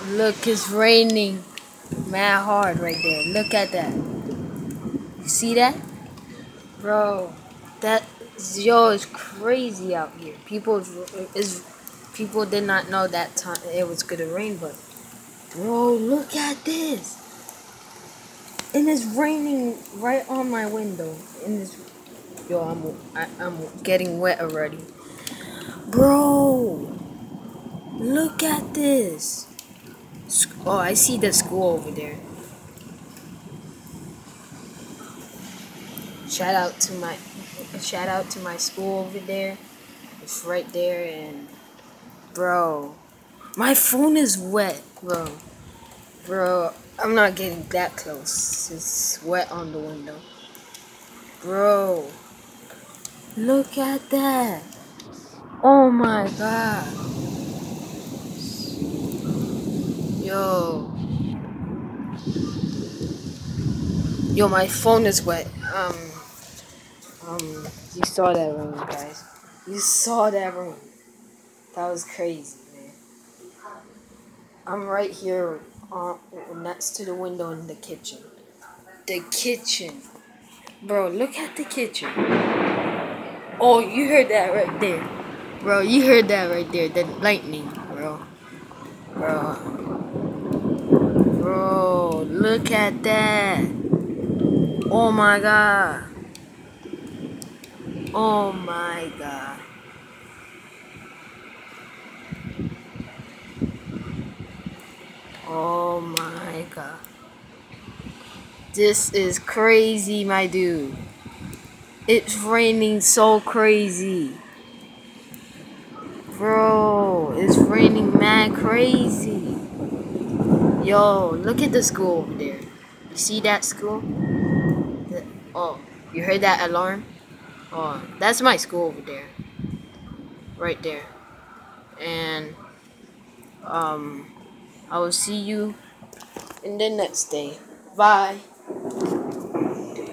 Look, it's raining mad hard right there. Look at that. You see that? Bro, it's crazy out here. People did not know that time it was gonna rain, but bro, look at this. And it's raining right on my window. And this, yo, I'm getting wet already. Bro, look at this. Oh, I see the school over there. Shout out to my school over there. It's right there, and bro, my phone is wet, bro. Bro, I'm not getting that close. It's wet on the window. Bro, look at that. Oh my god. Yo. Yo, my phone is wet. You saw that room, guys. You saw that room. That was crazy, man. I'm right here next to the window in the kitchen. The kitchen. Bro, look at the kitchen. Oh, you heard that right there. Bro, you heard that right there. The lightning, bro. Bro, look at that. Oh my god. Oh my god. Oh my god. This is crazy, my dude. It's raining so crazy. Bro, it's raining mad crazy. Yo, look at the school over there. You see that school? Oh, you heard that alarm? Oh, that's my school over there. Right there. And, I will see you in the next day. Bye.